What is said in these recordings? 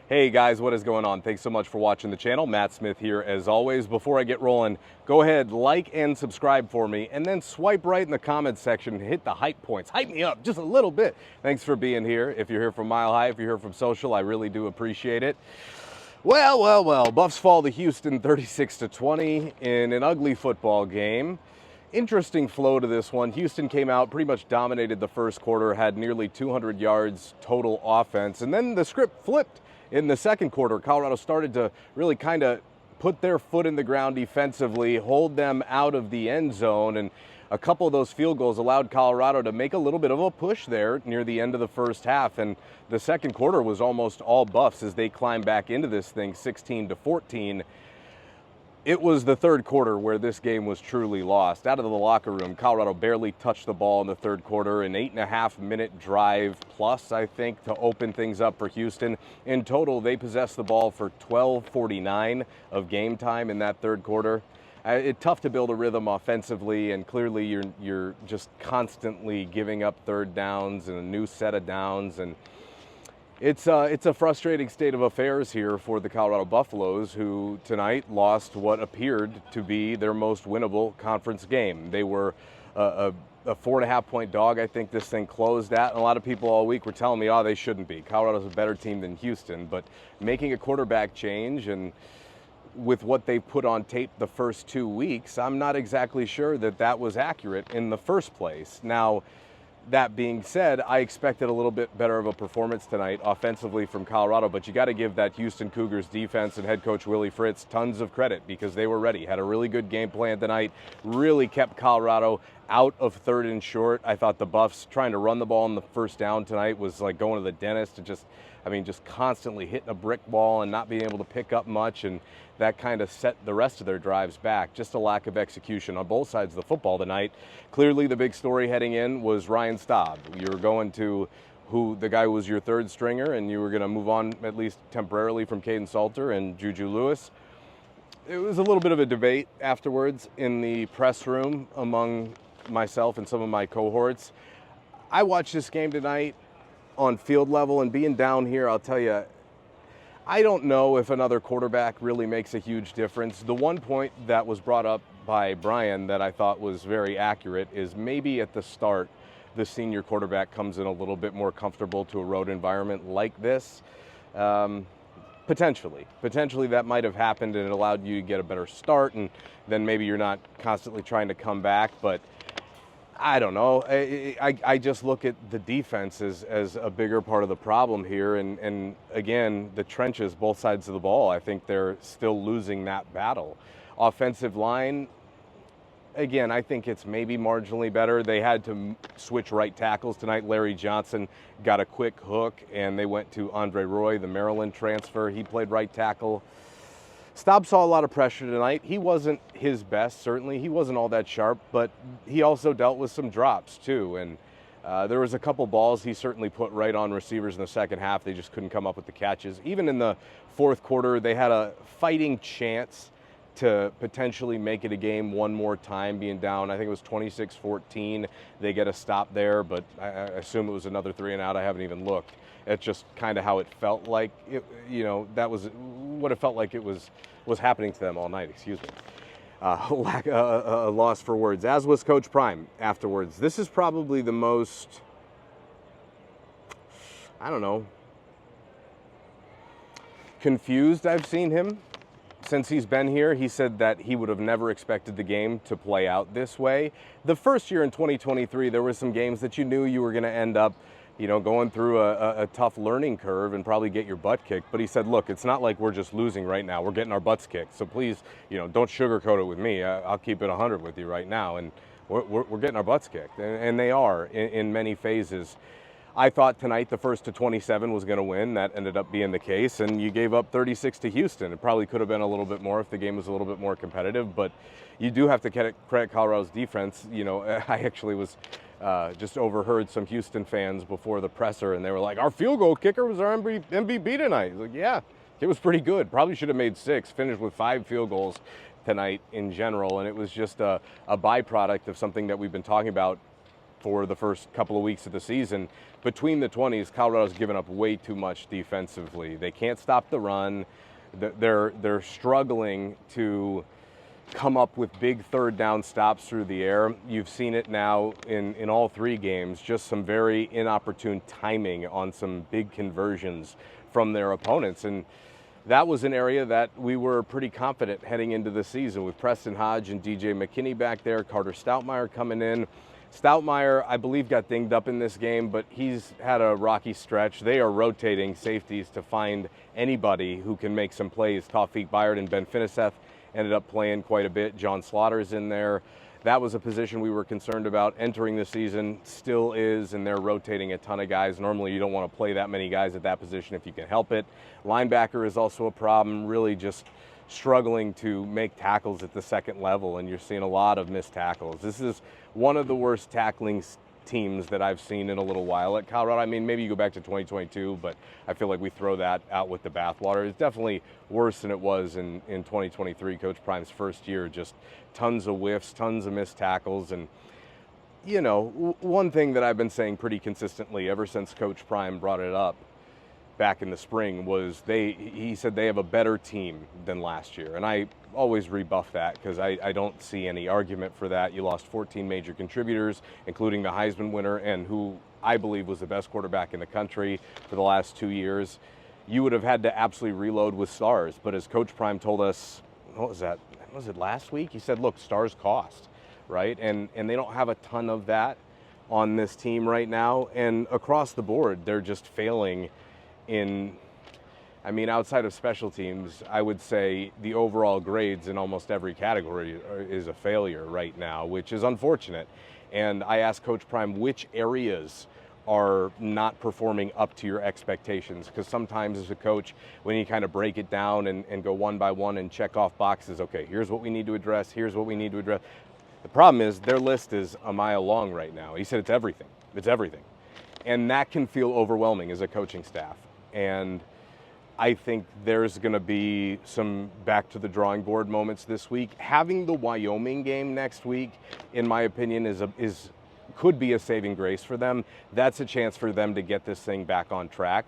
Hey guys, what is going on? Thanks so much for watching the channel. Matt Smith here as always. Before I get rolling, go ahead, like and subscribe for me, and then swipe right in the comments section and hit the hype points. Hype me up just a little bit. Thanks for being here. If you're here from Mile High, if you're here from social, I really do appreciate it. Well, Buffs fall to Houston 36-20 in an ugly football game. Interesting flow to this one. Houston came out, pretty much dominated the first quarter, had nearly 200 yards total offense, and then the script flipped. In the second quarter, Colorado started to really kind of put their foot in the ground defensively, hold them out of the end zone, and a couple of those field goals allowed Colorado to make a little bit of a push there near the end of the first half. And the second quarter was almost all Buffs as they climbed back into this thing 16-14. It was the third quarter where this game was truly lost. Out of the locker room, Colorado barely touched the ball in the third quarter. An 8.5-minute drive plus, I think, to open things up for Houston. In total, they possessed the ball for 12:49 of game time in that third quarter. It's tough to build a rhythm offensively, and clearly you're just constantly giving up third downs and a new set of downs, and it's a frustrating state of affairs here for the Colorado Buffaloes, who tonight lost what appeared to be their most winnable conference game. They were a 4.5-point dog, I think this thing closed at. And a lot of people all week were telling me, oh, they shouldn't be. Colorado's a better team than Houston. But making a quarterback change, and with what they put on tape the first 2 weeks, I'm not exactly sure that that was accurate in the first place. Now, that being said, I expected a little bit better of a performance tonight offensively from Colorado, but you got to give that Houston Cougars defense and head coach Willie Fritz tons of credit because they were ready, had a really good game plan tonight, really kept Colorado out of third and short. I thought the Buffs trying to run the ball on the first down tonight was like going to the dentist, to just constantly hitting a brick wall and not being able to pick up much, and that kind of set the rest of their drives back. Just a lack of execution on both sides of the football tonight. Clearly the big story heading in was Ryan Staub. You were going to the guy who was your third stringer, and you were going to move on at least temporarily from Caden Salter and Juju Lewis. It was a little bit of a debate afterwards in the press room among myself and some of my cohorts. I watched this game tonight on field level, and being down here, I'll tell you, I don't know if another quarterback really makes a huge difference. The one point that was brought up by Brian that I thought was very accurate is maybe at the start, the senior quarterback comes in a little bit more comfortable to a road environment like this. Potentially that might have happened, and it allowed you to get a better start, and then maybe you're not constantly trying to come back. But I don't know. I just look at the defense as a bigger part of the problem here. And again, the trenches, both sides of the ball, I think they're still losing that battle. Offensive line, again, I think it's maybe marginally better. They had to switch right tackles tonight. Larry Johnson got a quick hook, and they went to Andre Roy, the Maryland transfer. He played right tackle. Staub saw a lot of pressure tonight. He wasn't his best, certainly. He wasn't all that sharp, but he also dealt with some drops too. And there was a couple balls he certainly put right on receivers in the second half. They just couldn't come up with the catches. Even in the fourth quarter, they had a fighting chance to potentially make it a game one more time, being down, I think it was 26-14. They get a stop there, but I assume it was another 3 and out. I haven't even looked. It's just kind of how it felt like, that was what it felt like it was happening to them all night, excuse me. A loss for words, as was Coach Prime afterwards. This is probably the most, confused I've seen him since he's been here. He said that he would have never expected the game to play out this way. The first year in 2023, there were some games that you knew you were going to end up going through a tough learning curve and probably get your butt kicked. But he said, look, it's not like we're just losing right now. We're getting our butts kicked. So please, don't sugarcoat it with me. I'll keep it 100 with you right now. And we're getting our butts kicked. And they are in many phases. I thought tonight the first to 27 was going to win. That ended up being the case. And you gave up 36 to Houston. It probably could have been a little bit more if the game was a little bit more competitive. But you do have to credit Colorado's defense. I actually was just overheard some Houston fans before the presser, and they were like, our field goal kicker was our MVP tonight. Like, yeah, it was pretty good. Probably should have made 6, finished with 5 field goals tonight in general, and it was just a byproduct of something that we've been talking about for the first couple of weeks of the season. Between the 20s, Colorado's given up way too much defensively. They can't stop the run. They're struggling to come up with big third down stops through the air. You've seen it now in all 3 games, just some very inopportune timing on some big conversions from their opponents. And that was an area that we were pretty confident heading into the season with Preston Hodge and DJ McKinney back there, Carter Stoutmire coming in. Stoutmire, I believe, got dinged up in this game, but he's had a rocky stretch. They are rotating safeties to find anybody who can make some plays. Tawfiq Byard and Ben Finiseth ended up playing quite a bit. John Slaughter's in there. That was a position we were concerned about entering the season, still is, and they're rotating a ton of guys. Normally you don't want to play that many guys at that position if you can help it. Linebacker is also a problem, really just struggling to make tackles at the second level, and you're seeing a lot of missed tackles. This is one of the worst tackling teams that I've seen in a little while at Colorado. I mean, maybe you go back to 2022, but I feel like we throw that out with the bathwater. It's definitely worse than it was in 2023, Coach Prime's first year. Just tons of whiffs, tons of missed tackles. And, you know, one thing that I've been saying pretty consistently ever since Coach Prime brought it up back in the spring was he said they have a better team than last year. And I always rebuff that because I don't see any argument for that. You lost 14 major contributors, including the Heisman winner and who I believe was the best quarterback in the country for the last 2 years. You would have had to absolutely reload with stars. But as Coach Prime told us, what was that? Was it last week? He said, look, stars cost, right? And they don't have a ton of that on this team right now. And across the board, they're just failing outside of special teams, I would say the overall grades in almost every category is a failure right now, which is unfortunate. And I asked Coach Prime which areas are not performing up to your expectations, because sometimes as a coach, when you kind of break it down and go one by one and check off boxes, okay, here's what we need to address, here's what we need to address. The problem is their list is a mile long right now. He said it's everything. It's everything. And that can feel overwhelming as a coaching staff. And I think there's going to be some back to the drawing board moments this week. Having the Wyoming game next week, in my opinion, could be a saving grace for them. That's a chance for them to get this thing back on track.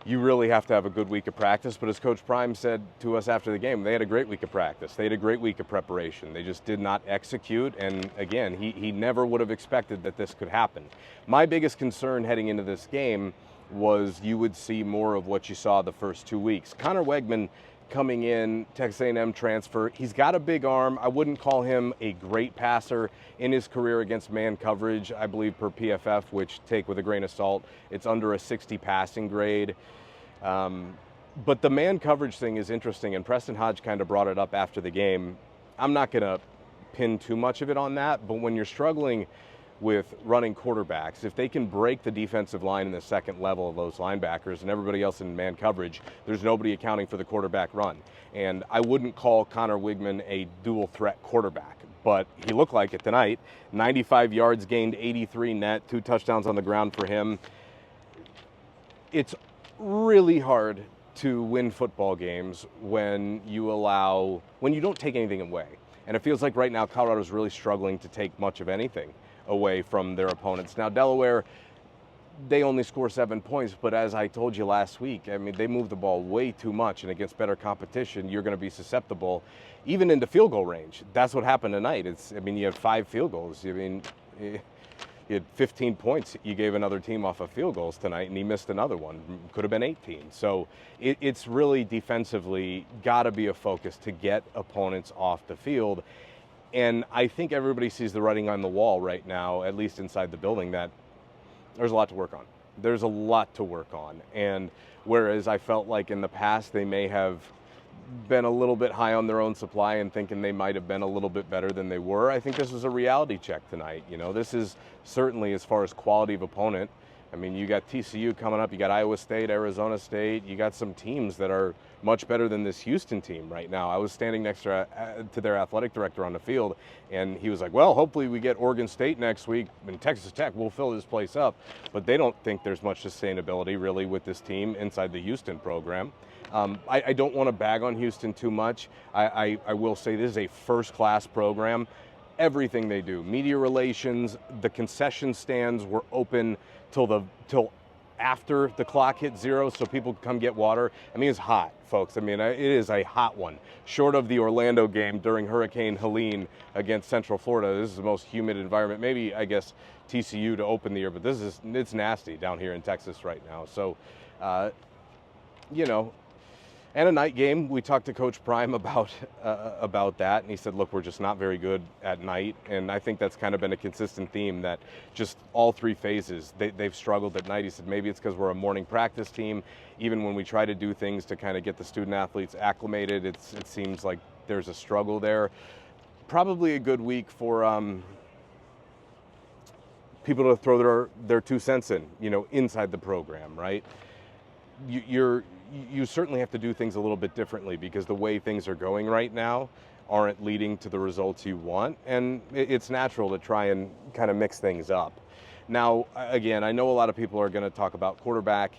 You really have to have a good week of practice, but as Coach Prime said to us after the game, they had a great week of practice. They had a great week of preparation. They just did not execute, and again, he never would have expected that this could happen. My biggest concern heading into this game was you would see more of what you saw the first 2 weeks. Connor Wegman coming in, Texas A&M transfer. He's got a big arm. I wouldn't call him a great passer in his career against man coverage, I believe per PFF, which take with a grain of salt. It's under a 60 passing grade. But the man coverage thing is interesting, and Preston Hodge kind of brought it up after the game. I'm not going to pin too much of it on that, but when you're struggling with running quarterbacks, if they can break the defensive line in the second level of those linebackers and everybody else in man coverage, there's nobody accounting for the quarterback run. And I wouldn't call Connor Wigman a dual threat quarterback, but he looked like it tonight. 95 yards gained, 83 net, 2 touchdowns on the ground for him. It's really hard to win football games when you don't take anything away. And it feels like right now Colorado's really struggling to take much of anything away from their opponents. Now, Delaware, they only score 7 points, but as I told you last week, I mean, they move the ball way too much, and against better competition, you're going to be susceptible, even into field goal range. That's what happened tonight. You had 5 field goals. You had 15 points you gave another team off of field goals tonight, and he missed another one. Could have been 18. So it's really defensively got to be a focus to get opponents off the field. And I think everybody sees the writing on the wall right now, at least inside the building, that there's a lot to work on. There's a lot to work on. And whereas I felt like in the past they may have been a little bit high on their own supply and thinking they might have been a little bit better than they were, I think this was a reality check tonight. You know, this is certainly, as far as quality of opponent, I mean, you got TCU coming up, you got Iowa State, Arizona State, you got some teams that are much better than this Houston team right now. I was standing next to their athletic director on the field, and he was like, well, hopefully we get Oregon State next week, and Texas Tech will fill this place up. But they don't think there's much sustainability really with this team inside the Houston program. I don't want to bag on Houston too much. I will say this is a first-class program. everything they do. Media relations, the concession stands were open till after the clock hit 0, so people could come get water. I mean, it's hot, folks. I mean, it is a hot one. Short of the Orlando game during Hurricane Helene against Central Florida, this is the most humid environment. Maybe, I guess, TCU to open the year, but it's nasty down here in Texas right now. So, you know, and a night game. We talked to Coach Prime about that, and he said, look, we're just not very good at night. And I think that's kind of been a consistent theme, that just all 3 phases, they've struggled at night. He said maybe it's because we're a morning practice team. Even when we try to do things to kind of get the student athletes acclimated, it seems like there's a struggle there. Probably a good week for people to throw their 2 cents in, you know, inside the program, right? You certainly have to do things a little bit differently, because the way things are going right now aren't leading to the results you want, and it's natural to try and kind of mix things up. Now, again, I know a lot of people are going to talk about quarterback.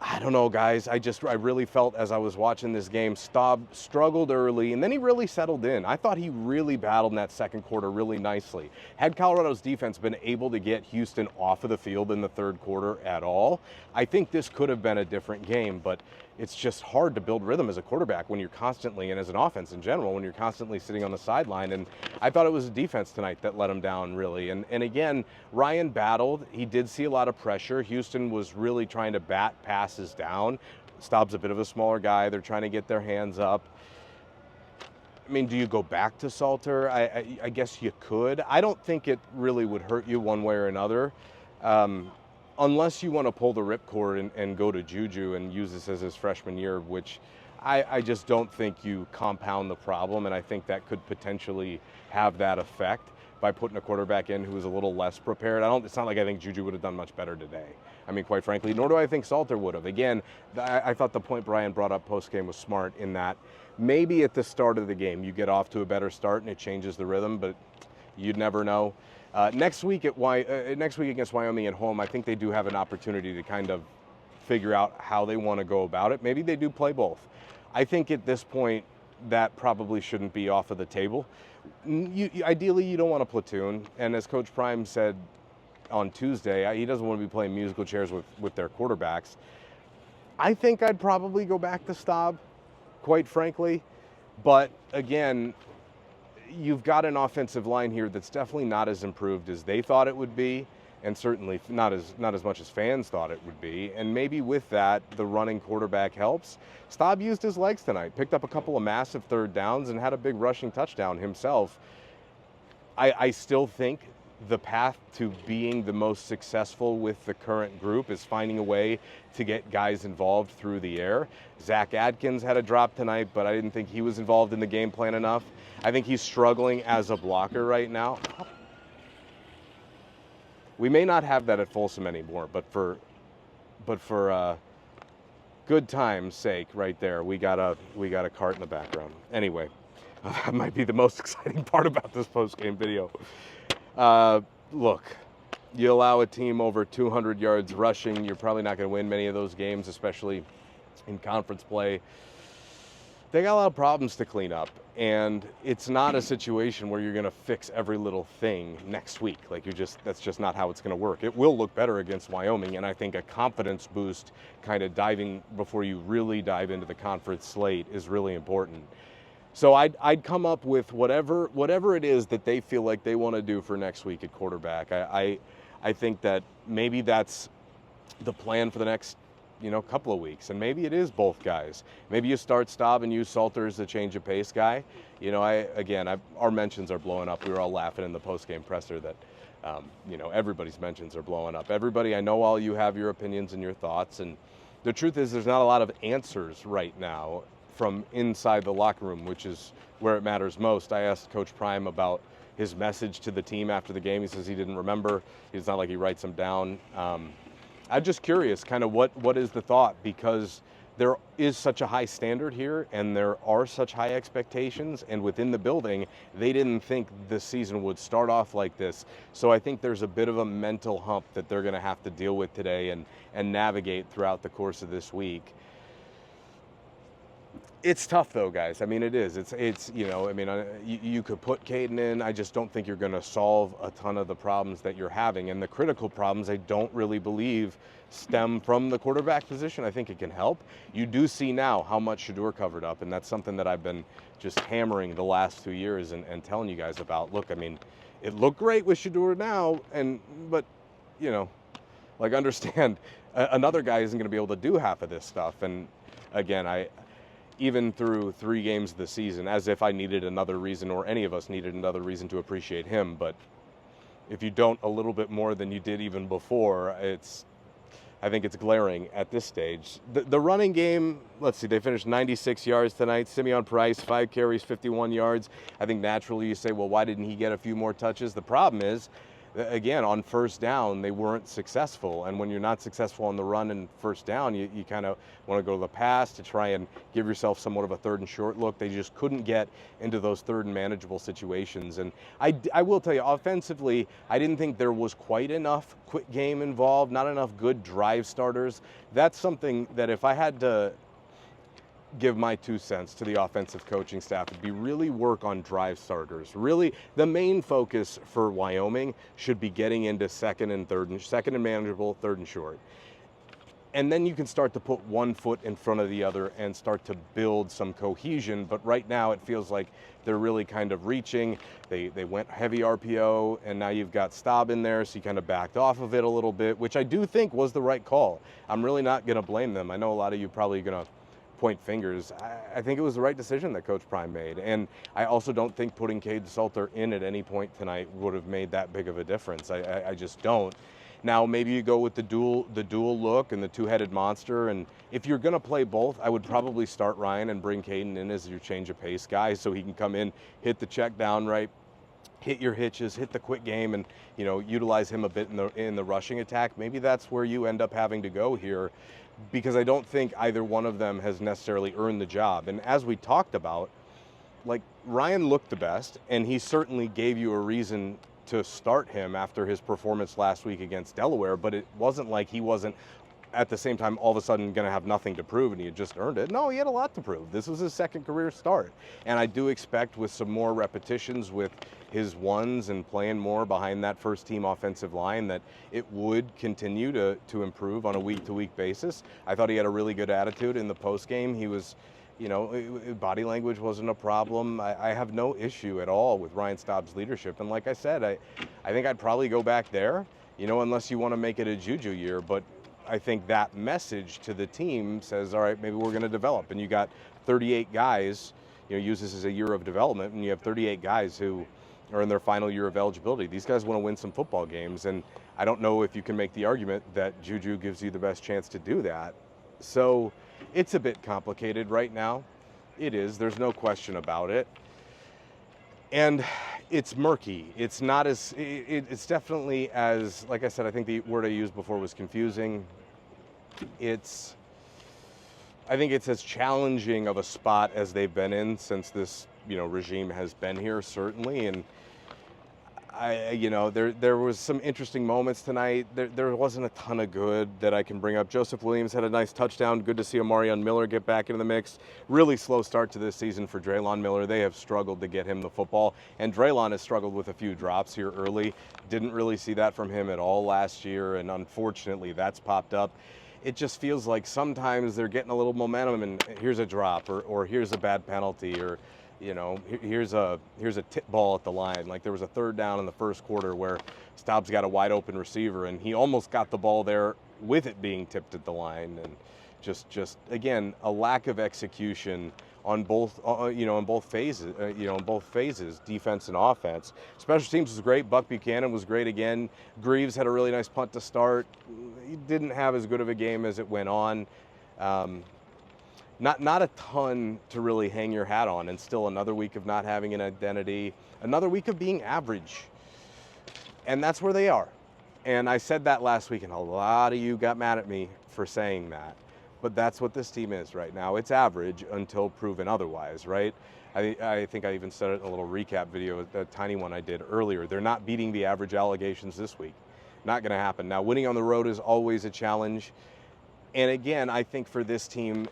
I don't know, guys. I really felt as I was watching this game, Staub struggled early, and then he really settled in. I thought he really battled in that second quarter really nicely. Had Colorado's defense been able to get Houston off of the field in the third quarter at all, I think this could have been a different game, but it's just hard to build rhythm as a quarterback when you're constantly, and as an offense in general, when you're constantly sitting on the sideline. And I thought it was a defense tonight that let him down, really. And again, Ryan battled. He did see a lot of pressure. Houston was really trying to bat passes down. Staub's a bit of a smaller guy. They're trying to get their hands up. I mean, do you go back to Salter? I guess you could. I don't think it really would hurt you one way or another. Unless you want to pull the ripcord and go to Juju and use this as his freshman year, which I just don't think you compound the problem, and I think that could potentially have that effect by putting a quarterback in who is a little less prepared. It's not like I think Juju would have done much better today. I mean, quite frankly, nor do I think Salter would have. Again, I thought the point Brian brought up post-game was smart, in that maybe at the start of the game you get off to a better start and it changes the rhythm, but you'd never know. Next week against Wyoming at home, I think they do have an opportunity to kind of figure out how they want to go about it. Maybe they do play both. I think at this point that probably shouldn't be off of the table. Ideally, you don't want a platoon, and as Coach Prime said on Tuesday, he doesn't want to be playing musical chairs with their quarterbacks. I think I'd probably go back to Staub, quite frankly, but again, you've got an offensive line here that's definitely not as improved as they thought it would be, and certainly not as much as fans thought it would be. And maybe with that, the running quarterback helps. Staub used his legs tonight, picked up a couple of massive third downs, and had a big rushing touchdown himself. I still think the path to being the most successful with the current group is finding a way to get guys involved through the air. Zach Adkins had a drop tonight, but I didn't think he was involved in the game plan enough. I think he's struggling as a blocker right now. We may not have that at Folsom anymore, but for good time's sake, right there, we got a cart in the background. Anyway, that might be the most exciting part about this post-game video. Look, you allow a team over 200 yards rushing, you're probably not going to win many of those games, especially in conference play. They got a lot of problems to clean up, and it's not a situation where you're going to fix every little thing next week. Like, that's just not how it's going to work. It will look better against Wyoming, and I think a confidence boost kind of diving before you really dive into the conference slate is really important. So I'd come up with whatever it is that they feel like they want to do for next week at quarterback. I think that maybe that's the plan for the next couple of weeks, and maybe it is both guys. Maybe you start Staub and use Salter as the change of pace guy. Our mentions are blowing up. We were all laughing in the post-game presser that everybody's mentions are blowing up. Everybody, I know all you have your opinions and your thoughts, and the truth is there's not a lot of answers right now from inside the locker room, which is where it matters most. I asked Coach Prime about his message to the team after the game. He says he didn't remember. It's not like he writes them down. I'm just curious, kind of what is the thought, because there is such a high standard here and there are such high expectations, and within the building, they didn't think the season would start off like this. So I think there's a bit of a mental hump that they're going to have to deal with today and navigate throughout the course of this week. It's tough though, guys. I mean, it is. It's you know, I mean, you could put Caden in. I just don't think you're going to solve a ton of the problems that you're having. And the critical problems, I don't really believe stem from the quarterback position. I think it can help. You do see now how much Shedeur covered up, and that's something that I've been just hammering the last 2 years and telling you guys about. Look, I mean, it looked great with Shedeur now, but you know, like understand, another guy isn't going to be able to do half of this stuff. And again, even through 3 games of the season, as if I needed another reason or any of us needed another reason to appreciate him. But if you don't a little bit more than you did even before, I think it's glaring at this stage. The running game, let's see, they finished 96 yards tonight. Simeon Price, 5 carries, 51 yards. I think naturally you say, well, why didn't he get a few more touches? The problem is, again, on first down, they weren't successful. And when you're not successful on the run and first down, you kind of want to go to the pass to try and give yourself somewhat of a 3rd and short look. They just couldn't get into those 3rd and manageable situations. And I will tell you, offensively, I didn't think there was quite enough quick game involved, not enough good drive starters. That's something that if I had to give my 2 cents to the offensive coaching staff, it'd be really work on drive starters. Really, the main focus for Wyoming should be getting into second and manageable, 3rd and short. And then you can start to put one foot in front of the other and start to build some cohesion. But right now it feels like they're really kind of reaching. They went heavy RPO, and now you've got Staub in there, so you kind of backed off of it a little bit, which I do think was the right call. I'm really not going to blame them. I know a lot of you probably going to point fingers. I think it was the right decision that Coach Prime made. And I also don't think putting Cade Salter in at any point tonight would have made that big of a difference. I just don't. Now, maybe you go with the dual look and the 2-headed monster. And if you're going to play both, I would probably start Ryan and bring Caden in as your change of pace guy so he can come in, hit the check down right, hit your hitches, hit the quick game, and you know, utilize him a bit in the rushing attack. Maybe that's where you end up having to go here, because I don't think either one of them has necessarily earned the job. And as we talked about, like, Ryan looked the best, and he certainly gave you a reason to start him after his performance last week against Delaware, but it wasn't like he wasn't at the same time all of a sudden going to have nothing to prove and he had just earned it. No, he had a lot to prove. This was his 2nd career start. And I do expect with some more repetitions with his ones and playing more behind that first team offensive line that it would continue to improve on a week-to-week basis. I thought he had a really good attitude in the post game. He was, you know, body language wasn't a problem. I have no issue at all with Ryan Staub's leadership. And like I said, I think I'd probably go back there, you know, unless you want to make it a Juju year. But I think that message to the team says, all right, maybe we're going to develop. And you got 38 guys, you know, use this as a year of development, and you have 38 guys who are in their final year of eligibility. These guys want to win some football games, and I don't know if you can make the argument that Juju gives you the best chance to do that. So it's a bit complicated right now. It is. There's no question about it. And it's murky. It's not as, it's definitely as, like I said, I think the word I used before was confusing. I think it's as challenging of a spot as they've been in since this, you know, regime has been here, certainly. And you know, there was some interesting moments tonight. There wasn't a ton of good that I can bring up. Joseph Williams had a nice touchdown. Good to see Omarion Miller get back into the mix. Really slow start to this season for Draylon Miller. They have struggled to get him the football, and Draylon has struggled with a few drops here early. Didn't really see that from him at all last year, and unfortunately that's popped up. It just feels like sometimes they're getting a little momentum, and here's a drop, or here's a bad penalty, or you know, here's a tip ball at the line. Like there was a 3rd down in the first quarter where Staub's got a wide open receiver and he almost got the ball there with it being tipped at the line. And just again, a lack of execution on both, you know, in both phases, defense and offense. Special teams was great. Buck Buchanan was great again. Greaves had a really nice punt to start. He didn't have as good of a game as it went on. Not a ton to really hang your hat on, and still another week of not having an identity, another week of being average. And that's where they are. And I said that last week, and a lot of you got mad at me for saying that. But that's what this team is right now. It's average until proven otherwise, right? I think I even said it in a little recap video, a tiny one I did earlier. They're not beating the average allegations this week. Not going to happen. Now, winning on the road is always a challenge. And again, I think for this team,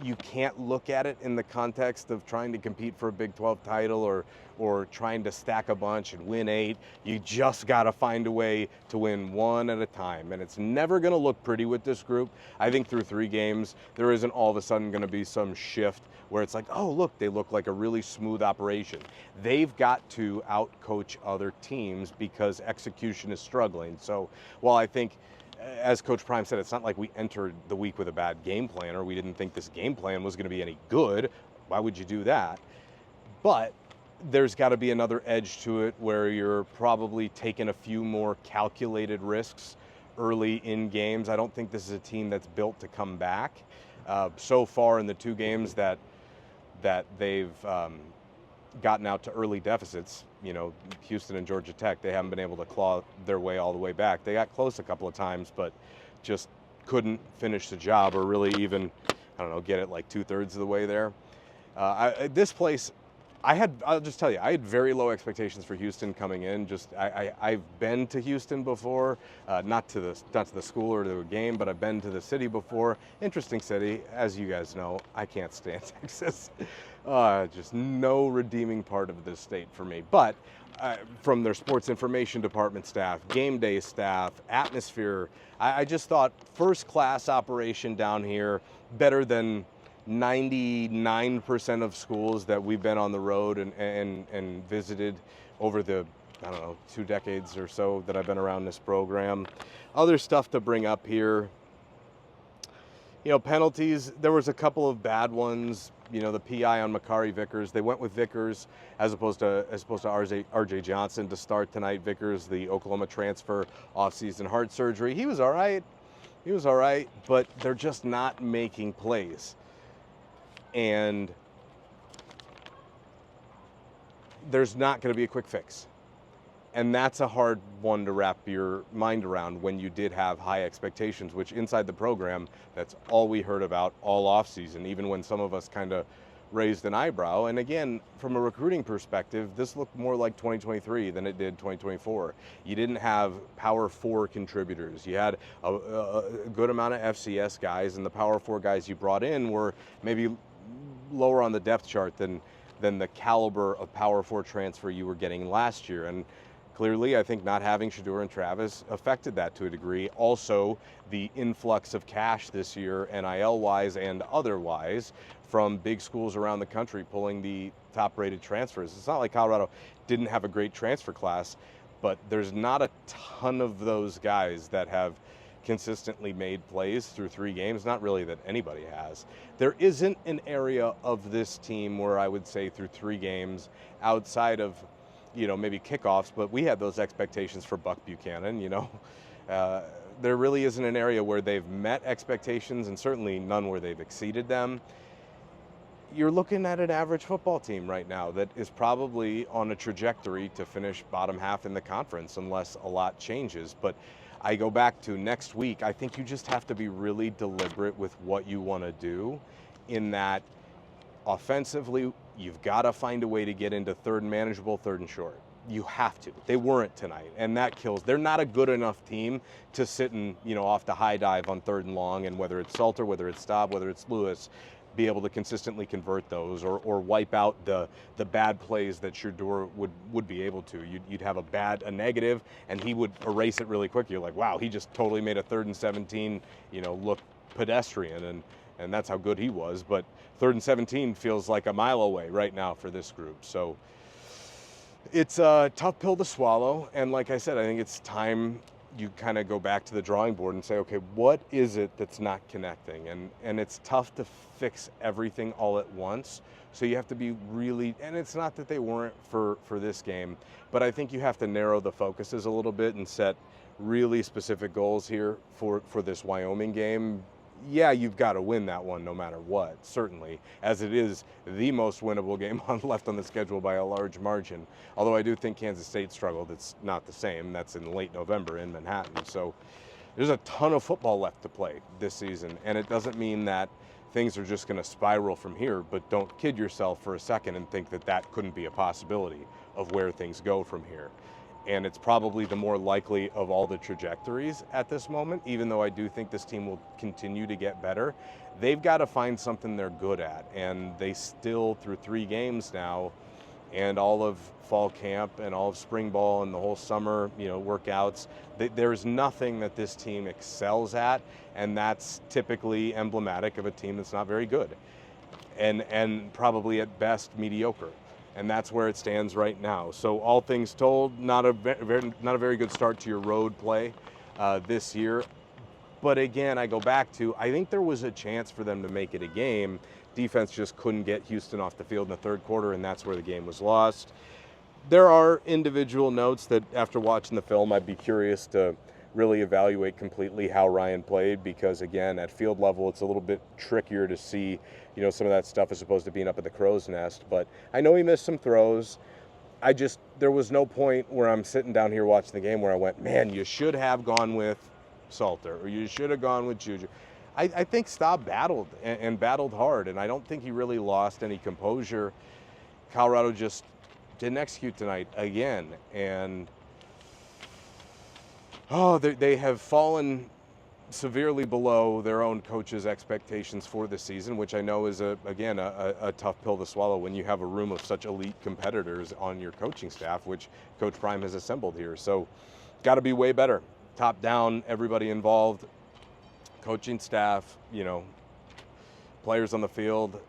you can't look at it in the context of trying to compete for a Big 12 title or trying to stack a bunch and win 8. You just got to find a way to win one at a time. And it's never going to look pretty with this group. I think through 3 games, there isn't all of a sudden going to be some shift where it's like, oh, look, they look like a really smooth operation. They've got to outcoach other teams because execution is struggling. So while I think, as Coach Prime said, it's not like we entered the week with a bad game plan or we didn't think this game plan was going to be any good. Why would you do that? But there's got to be another edge to it where you're probably taking a few more calculated risks early in games. I don't think this is a team that's built to come back. So far in the 2 games that they've gotten out to early deficits, Houston and Georgia Tech, they haven't been able to claw their way all the way back. They got close a couple of times, but just couldn't finish the job or really even, get it like 2/3 of the way there. This place, I'll just tell you, I had very low expectations for Houston coming in. I've been to Houston before, not to the school or to a game, but I've been to the city before. Interesting city, as you guys know. I can't stand Texas. Just no redeeming part of this state for me. But from their sports information department staff, game day staff, atmosphere, I just thought first class operation down here, better than 99% of schools that we've been on the road and visited over the, 2 decades or so that I've been around this program. Other stuff to bring up here, penalties, there was a couple of bad ones. The PI on Makari Vickers, they went with Vickers as opposed to RJ Johnson to start tonight. Vickers, the Oklahoma transfer, offseason heart surgery. He was all right, but they're just not making plays. And there's not going to be a quick fix. And that's a hard one to wrap your mind around when you did have high expectations, which inside the program, that's all we heard about all offseason, even when some of us kind of raised an eyebrow. And again, from a recruiting perspective, this looked more like 2023 than it did 2024. You didn't have Power 4 contributors. You had a good amount of FCS guys, and the Power 4 guys you brought in were maybe lower on the depth chart than the caliber of Power 4 transfer you were getting last year. And clearly, I think not having Shedeur and Travis affected that to a degree. Also, the influx of cash this year, NIL-wise and otherwise, from big schools around the country pulling the top-rated transfers. It's not like Colorado didn't have a great transfer class, but there's not a ton of those guys that have consistently made plays through 3 games, not really that anybody has. There isn't an area of this team where I would say through 3 games, outside of maybe kickoffs, but we had those expectations for Buck Buchanan, there really isn't an area where they've met expectations and certainly none where they've exceeded them. You're looking at an average football team right now that is probably on a trajectory to finish bottom half in the conference unless a lot changes. But I go back to next week, I think you just have to be really deliberate with what you want to do, in that offensively, you've got to find a way to get into 3rd and manageable, 3rd and short. You have to. They weren't tonight, and that kills. They're not a good enough team to sit and, off the high dive on 3rd and long, and whether it's Salter, whether it's Staub, whether it's Lewis, be able to consistently convert those or wipe out the bad plays that Shedeur would be able to. You'd have a negative, and he would erase it really quick. You're like, wow, he just totally made a 3rd and 17, look pedestrian, and that's how good he was. But 3rd and 17 feels like a mile away right now for this group. So it's a tough pill to swallow. And like I said, I think it's time you kind of go back to the drawing board and say, okay, what is it that's not connecting? And it's tough to fix everything all at once. So you have to be really, and it's not that they weren't for this game, but I think you have to narrow the focuses a little bit and set really specific goals here for this Wyoming game. Yeah, you've got to win that one no matter what, certainly, as it is the most winnable game left on the schedule by a large margin. Although I do think Kansas State struggled. It's not the same. That's in late November in Manhattan. So there's a ton of football left to play this season, and it doesn't mean that things are just going to spiral from here, but don't kid yourself for a second and think that that couldn't be a possibility of where things go from here. And it's probably the more likely of all the trajectories at this moment, even though I do think this team will continue to get better. they've got to find something they're good at. And they still, through 3 games now, and all of fall camp and all of spring ball and the whole summer, workouts, there's nothing that this team excels at, and that's typically emblematic of a team that's not very good, and probably at best mediocre. And that's where it stands right now. So all things told, not a very good start to your road play this year. But again, I go back to, I think there was a chance for them to make it a game. Defense just couldn't get Houston off the field in the third quarter, and that's where the game was lost. There are individual notes that after watching the film, I'd be curious to really evaluate completely how Ryan played, because again, at field level, it's a little bit trickier to see, some of that stuff as opposed to being up at the crow's nest. But I know he missed some throws. There was no point where I'm sitting down here watching the game where I went, man, you should have gone with Salter, or you should have gone with Juju. I think Staub battled and battled hard, and I don't think he really lost any composure. Colorado just didn't execute tonight again, and they have fallen severely below their own coach's expectations for the season, which I know is, a tough pill to swallow when you have a room of such elite competitors on your coaching staff, which Coach Prime has assembled here. So got to be way better. Top down, everybody involved, coaching staff, players on the field.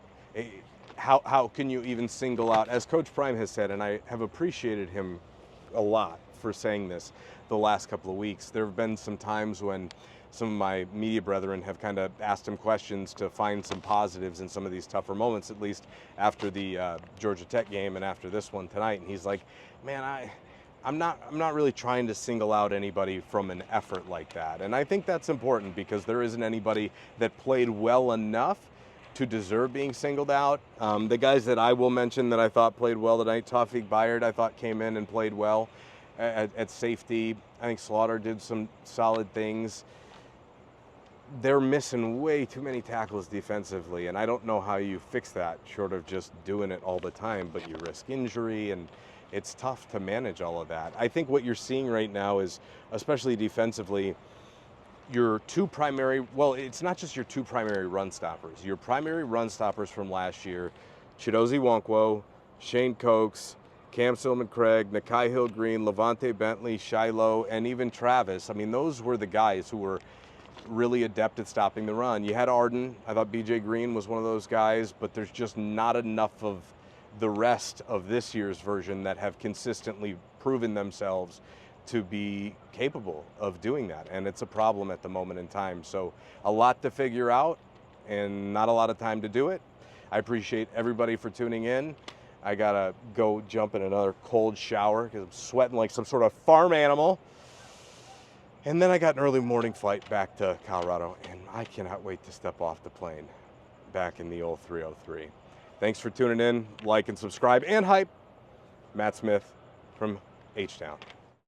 How can you even single out, as Coach Prime has said, and I have appreciated him a lot for saying this the last couple of weeks, there have been some times when some of my media brethren have kind of asked him questions to find some positives in some of these tougher moments, at least after the Georgia Tech game and after this one tonight. And he's like, man, I'm not really trying to single out anybody from an effort like that. And I think that's important, because there isn't anybody that played well enough to deserve being singled out. The guys that I will mention that I thought played well tonight, Tawfiq Bayard, I thought came in and played well at safety. I think Slaughter did some solid things. They're missing way too many tackles defensively, and I don't know how you fix that short of just doing it all the time, but you risk injury, and it's tough to manage all of that. I think what you're seeing right now is, especially defensively, your two primary, well, it's not just your two primary run stoppers. Your primary run stoppers from last year, Chidozie Nwankwo, Shane Cokes, Cam Silman-Craig, Nakai Hill-Green, Levante Bentley, Shiloh, and even Travis. I mean, those were the guys who were really adept at stopping the run. You had Arden. I thought BJ Green was one of those guys, but there's just not enough of the rest of this year's version that have consistently proven themselves to be capable of doing that. And it's a problem at the moment in time. So a lot to figure out and not a lot of time to do it. I appreciate everybody for tuning in. I gotta go jump in another cold shower because I'm sweating like some sort of farm animal. And then I got an early morning flight back to Colorado, and I cannot wait to step off the plane back in the old 303. Thanks for tuning in. Like and subscribe and hype. Matt Smith from H-Town.